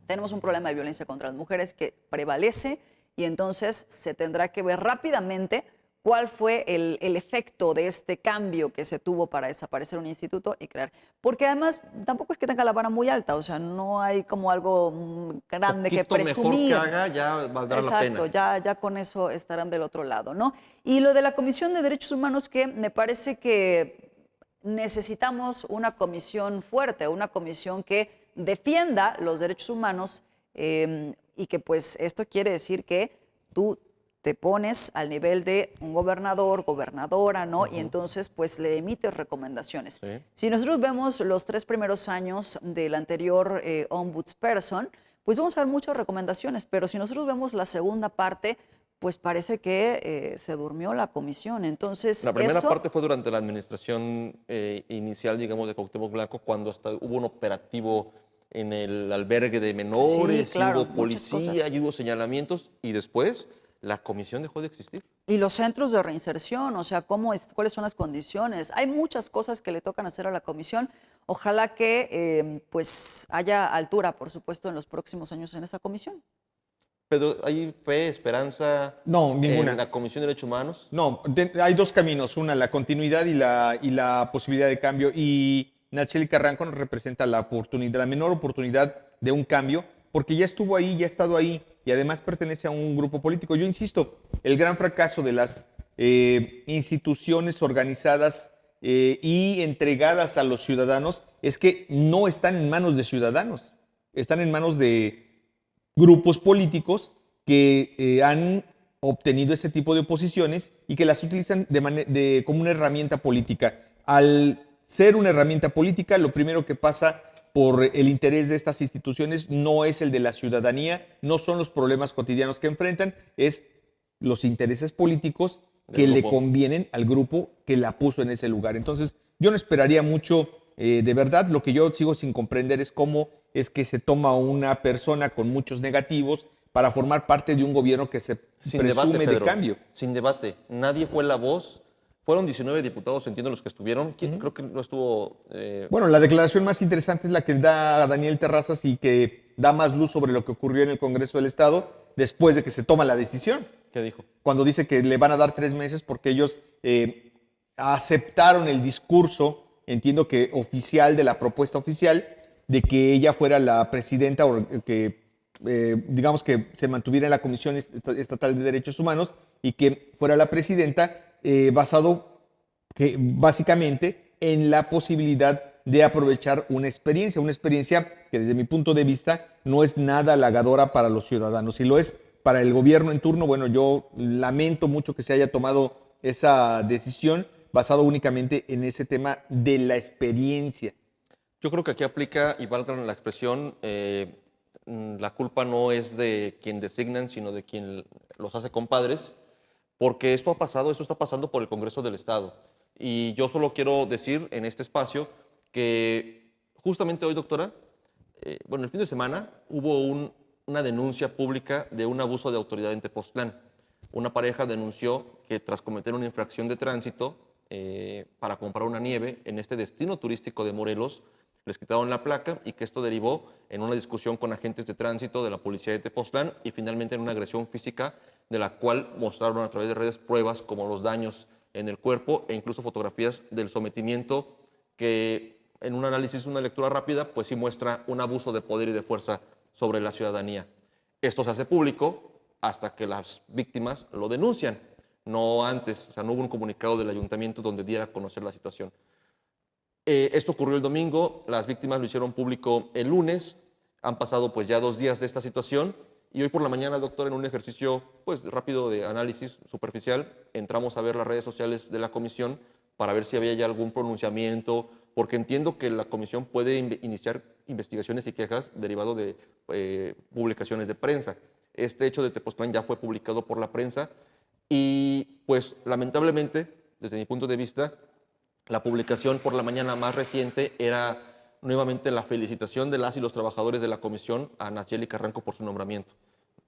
Tenemos un problema de violencia contra las mujeres que prevalece y entonces se tendrá que ver rápidamente cuál fue el efecto de este cambio que se tuvo para desaparecer un instituto y crear. Porque además tampoco es que tenga la vara muy alta, o sea, no hay como algo grande que presumir. Mejor que haga, ya valdrá la pena. Exacto, ya con eso estarán del otro lado, ¿no? Y lo de la Comisión de Derechos Humanos, que me parece que necesitamos una comisión fuerte, una comisión que defienda los derechos humanos y que pues esto quiere decir que tú te pones al nivel de un gobernador, gobernadora, ¿no? Y entonces pues le emites recomendaciones. Sí. Si nosotros vemos los 3 primeros años del anterior ombudsperson, pues vamos a ver muchas recomendaciones, pero si nosotros vemos la segunda parte, pues parece que se durmió la comisión. Entonces, la primera parte fue durante la administración inicial, digamos, de Cuauhtémoc Blanco, cuando hasta hubo un operativo en el albergue de menores, sí, claro, hubo policía, y hubo señalamientos, y después la comisión dejó de existir. Y los centros de reinserción, o sea, cuáles son las condiciones. Hay muchas cosas que le tocan hacer a la comisión. Ojalá que pues haya altura, por supuesto, en los próximos años en esa comisión. Pedro, ¿hay fe, esperanza no, ninguna. en la Comisión de Derechos Humanos? No, hay dos caminos. Una, la continuidad y la posibilidad de cambio. Y Nacheli Carranco nos representa la oportunidad, la menor oportunidad de un cambio, porque ya estuvo ahí, ya ha estado ahí, y además pertenece a un grupo político. Yo insisto, el gran fracaso de las instituciones organizadas y entregadas a los ciudadanos es que no están en manos de ciudadanos, están en manos de grupos políticos que han obtenido ese tipo de posiciones y que las utilizan como una herramienta política. Al ser una herramienta política, lo primero que pasa por el interés de estas instituciones no es el de la ciudadanía, no son los problemas cotidianos que enfrentan, es los intereses políticos que le convienen al grupo que la puso en ese lugar. Entonces, yo no esperaría mucho, de verdad, lo que yo sigo sin comprender es cómo es que se toma una persona con muchos negativos para formar parte de un gobierno que se presume de cambio. Sin debate, nadie fue la voz. Fueron 19 diputados, entiendo, los que estuvieron. Creo que no estuvo... Bueno, la declaración más interesante es la que da Daniel Terrazas y que da más luz sobre lo que ocurrió en el Congreso del Estado después de que se toma la decisión. ¿Qué dijo? Cuando dice que le van a dar 3 meses porque ellos aceptaron el discurso, entiendo que oficial, de la propuesta oficial, de que ella fuera la presidenta o que, digamos, que se mantuviera en la Comisión Estatal de Derechos Humanos y que fuera la presidenta, basado básicamente en la posibilidad de aprovechar una experiencia que desde mi punto de vista no es nada halagadora para los ciudadanos. Si lo es para el gobierno en turno, bueno, yo lamento mucho que se haya tomado esa decisión basado únicamente en ese tema de la experiencia. Yo creo que aquí aplica, y valga la expresión, la culpa no es de quien designan, sino de quien los hace compadres, porque esto está pasando por el Congreso del Estado. Y yo solo quiero decir en este espacio que justamente hoy, doctora, el fin de semana hubo una denuncia pública de un abuso de autoridad en Tepoztlán. Una pareja denunció que tras cometer una infracción de tránsito para comprar una nieve en este destino turístico de Morelos, les quitaron la placa y que esto derivó en una discusión con agentes de tránsito de la policía de Tepoztlán y finalmente en una agresión física de la cual mostraron a través de redes pruebas como los daños en el cuerpo e incluso fotografías del sometimiento que en un análisis, una lectura rápida, pues sí muestra un abuso de poder y de fuerza sobre la ciudadanía. Esto se hace público hasta que las víctimas lo denuncian, no antes, o sea, no hubo un comunicado del ayuntamiento donde diera a conocer la situación. Esto ocurrió el domingo, las víctimas lo hicieron público el lunes, han pasado pues ya 2 días de esta situación y hoy por la mañana, doctor, en un ejercicio pues rápido de análisis superficial, entramos a ver las redes sociales de la comisión para ver si había ya algún pronunciamiento, porque entiendo que la comisión puede iniciar investigaciones y quejas derivado de publicaciones de prensa. Este hecho de Tepoztlán ya fue publicado por la prensa y pues lamentablemente, desde mi punto de vista, la publicación por la mañana más reciente era nuevamente la felicitación de las y los trabajadores de la comisión a Nayeli Carranco por su nombramiento,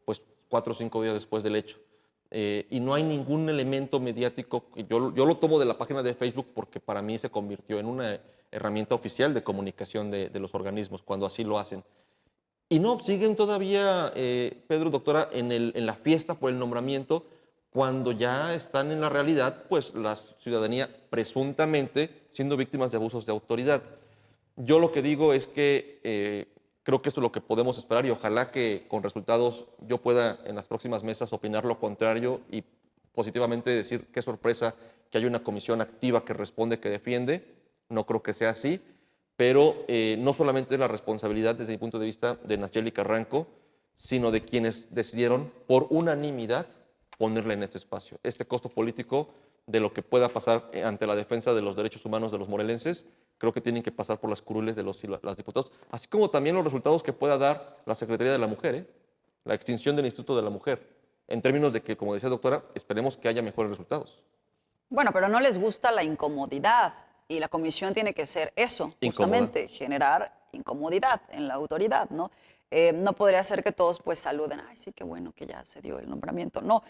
pues 4 o 5 días después del hecho. Y no hay ningún elemento mediático, yo lo tomo de la página de Facebook porque para mí se convirtió en una herramienta oficial de comunicación de los organismos, cuando así lo hacen. Y no, siguen todavía, Pedro, doctora, en la fiesta por el nombramiento, cuando ya están en la realidad, pues la ciudadanía presuntamente siendo víctimas de abusos de autoridad. Yo lo que digo es que creo que esto es lo que podemos esperar y ojalá que con resultados yo pueda en las próximas mesas opinar lo contrario y positivamente decir qué sorpresa que hay una comisión activa que responde, que defiende. No creo que sea así, pero no solamente es la responsabilidad desde mi punto de vista de Nayeli Carranco, sino de quienes decidieron por unanimidad ponerle en este espacio. Este costo político de lo que pueda pasar ante la defensa de los derechos humanos de los morelenses, creo que tienen que pasar por las curules de las diputados, así como también los resultados que pueda dar la Secretaría de la Mujer, la extinción del Instituto de la Mujer, en términos de que, como decía doctora, esperemos que haya mejores resultados. Bueno, pero no les gusta la incomodidad y la comisión tiene que ser eso, justamente, generar incomodidad en la autoridad, ¿no? No podría ser que todos pues saluden, ay, sí, qué bueno que ya se dio el nombramiento. No,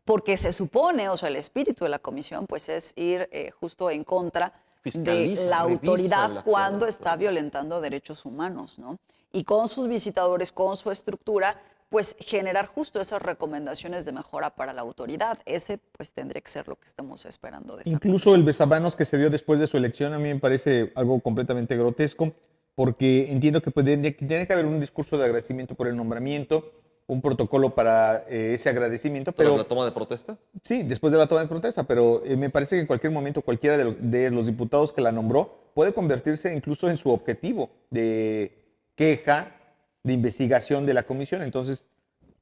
porque se supone, o sea, el espíritu de la comisión pues es ir justo en contra de la autoridad cuando está violentando derechos humanos, ¿no? Y con sus visitadores, con su estructura, pues generar justo esas recomendaciones de mejora para la autoridad. Ese pues tendría que ser lo que estamos esperando de esa Incluso comisión. el besamanos que se dio después de su elección a mí me parece algo completamente grotesco, porque entiendo que tiene que haber un discurso de agradecimiento por el nombramiento, un protocolo para ese agradecimiento. ¿Pero la toma de protesta? Sí, después de la toma de protesta, pero me parece que en cualquier momento cualquiera de los diputados que la nombró puede convertirse incluso en su objetivo de queja, de investigación de la comisión. Entonces,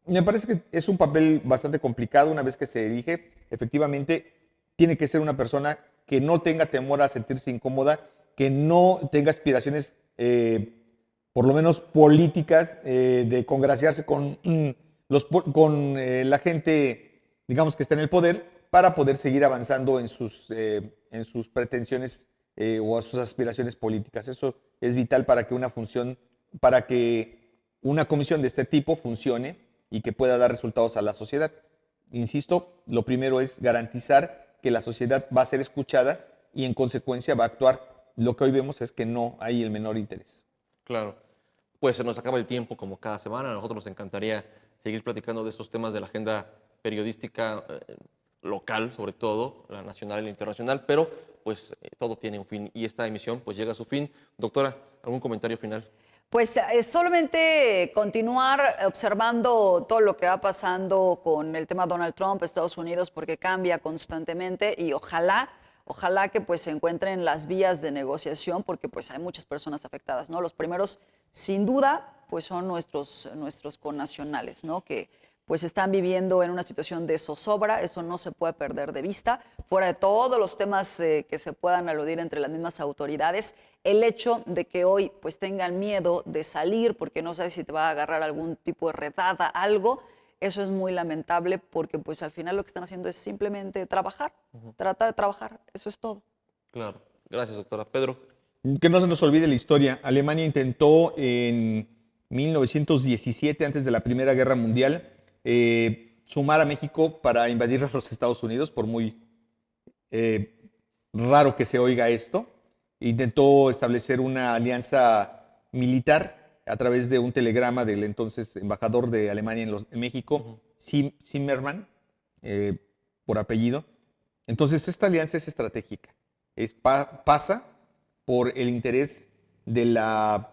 me parece que es un papel bastante complicado una vez que se elige. Efectivamente, tiene que ser una persona que no tenga temor a sentirse incómoda que no tenga aspiraciones, por lo menos políticas, de congraciarse con, la gente, digamos, que está en el poder, para poder seguir avanzando en sus pretensiones o a sus aspiraciones políticas. Eso es vital para que una comisión de este tipo funcione y que pueda dar resultados a la sociedad. Insisto, lo primero es garantizar que la sociedad va a ser escuchada y en consecuencia va a actuar. Lo que hoy vemos es que no hay el menor interés. Claro. Pues se nos acaba el tiempo como cada semana. A nosotros nos encantaría seguir platicando de estos temas de la agenda periodística local, sobre todo, la nacional y la internacional, pero pues todo tiene un fin y esta emisión pues llega a su fin. Doctora, ¿algún comentario final? Pues solamente continuar observando todo lo que va pasando con el tema Donald Trump, Estados Unidos, porque cambia constantemente y ojalá que pues se encuentren las vías de negociación, porque pues hay muchas personas afectadas, ¿no? Los primeros, sin duda, pues son nuestros connacionales, ¿no? Que pues están viviendo en una situación de zozobra, eso no se puede perder de vista, fuera de todos los temas que se puedan aludir entre las mismas autoridades. El hecho de que hoy pues tengan miedo de salir porque no sabe si te va a agarrar algún tipo de redada, algo, eso es muy lamentable porque pues al final lo que están haciendo es simplemente trabajar, tratar de trabajar, eso es todo. Claro. Gracias, doctora. Pedro. Que no se nos olvide la historia. Alemania intentó en 1917, antes de la Primera Guerra Mundial, sumar a México para invadir a los Estados Unidos, por muy raro que se oiga esto. Intentó establecer una alianza militar a través de un telegrama del entonces embajador de Alemania en México, Zimmermann, por apellido. Entonces, esta alianza es estratégica. Pasa por el interés de la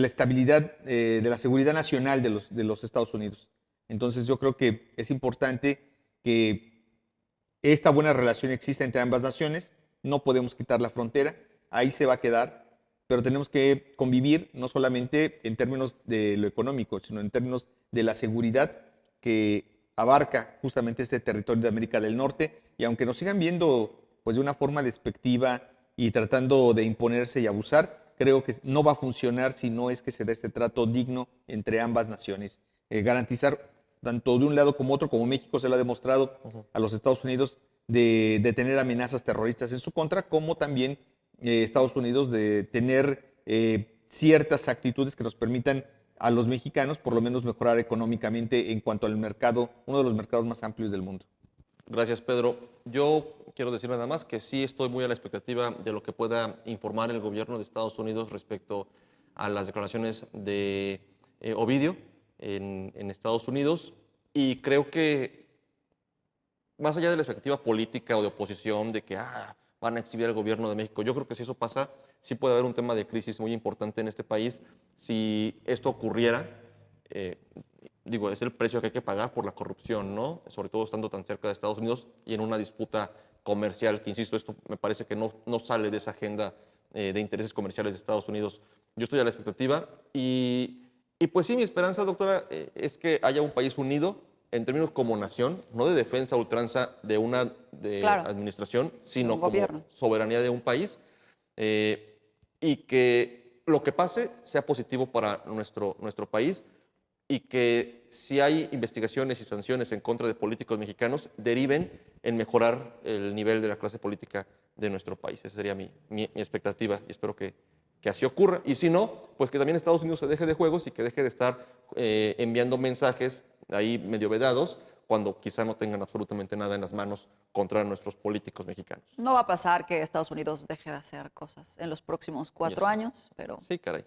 estabilidad, de la seguridad nacional de los Estados Unidos. Entonces yo creo que es importante que esta buena relación exista entre ambas naciones. No podemos quitar la frontera, ahí se va a quedar, pero tenemos que convivir no solamente en términos de lo económico, sino en términos de la seguridad que abarca justamente este territorio de América del Norte. Y aunque nos sigan viendo pues de una forma despectiva y tratando de imponerse y abusar, creo que no va a funcionar si no es que se dé este trato digno entre ambas naciones. Garantizar tanto de un lado como otro, como México se lo ha demostrado a los Estados Unidos, de tener amenazas terroristas en su contra, como también Estados Unidos de tener ciertas actitudes que nos permitan a los mexicanos por lo menos mejorar económicamente en cuanto al mercado, uno de los mercados más amplios del mundo. Gracias, Pedro. Yo quiero decir nada más que sí estoy muy a la expectativa de lo que pueda informar el gobierno de Estados Unidos respecto a las declaraciones de Ovidio en Estados Unidos, y creo que más allá de la expectativa política o de oposición de que van a exhibir al gobierno de México, yo creo que si eso pasa, sí puede haber un tema de crisis muy importante en este país. Si esto ocurriera, es el precio que hay que pagar por la corrupción, ¿no? Sobre todo estando tan cerca de Estados Unidos y en una disputa comercial, que insisto, esto me parece que no sale de esa agenda de intereses comerciales de Estados Unidos. Yo estoy a la expectativa y pues sí, mi esperanza, doctora, es que haya un país unido en términos como nación, no de defensa a ultranza de una administración, sino como soberanía de un país, y que lo que pase sea positivo para nuestro país, y que si hay investigaciones y sanciones en contra de políticos mexicanos, deriven en mejorar el nivel de la clase política de nuestro país. Esa sería mi expectativa y espero que así ocurra. Y si no, pues que también Estados Unidos se deje de juegos y que deje de estar enviando mensajes ahí medio vedados cuando quizá no tengan absolutamente nada en las manos contra nuestros políticos mexicanos. No va a pasar que Estados Unidos deje de hacer cosas en los próximos 4 años, pero sí, caray.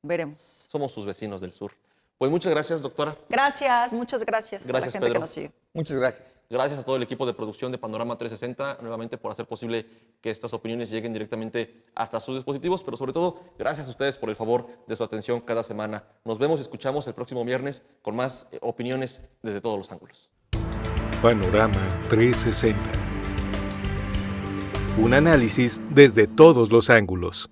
Veremos. Somos sus vecinos del sur. Pues muchas gracias, doctora. Gracias, muchas gracias. Gracias, a la gente Pedro. que nos sigue. Muchas gracias. Gracias a todo el equipo de producción de Panorama 360, nuevamente por hacer posible que estas opiniones lleguen directamente hasta sus dispositivos, pero sobre todo, gracias a ustedes por el favor de su atención cada semana. Nos vemos y escuchamos el próximo viernes con más opiniones desde todos los ángulos. Panorama 360. Un análisis desde todos los ángulos.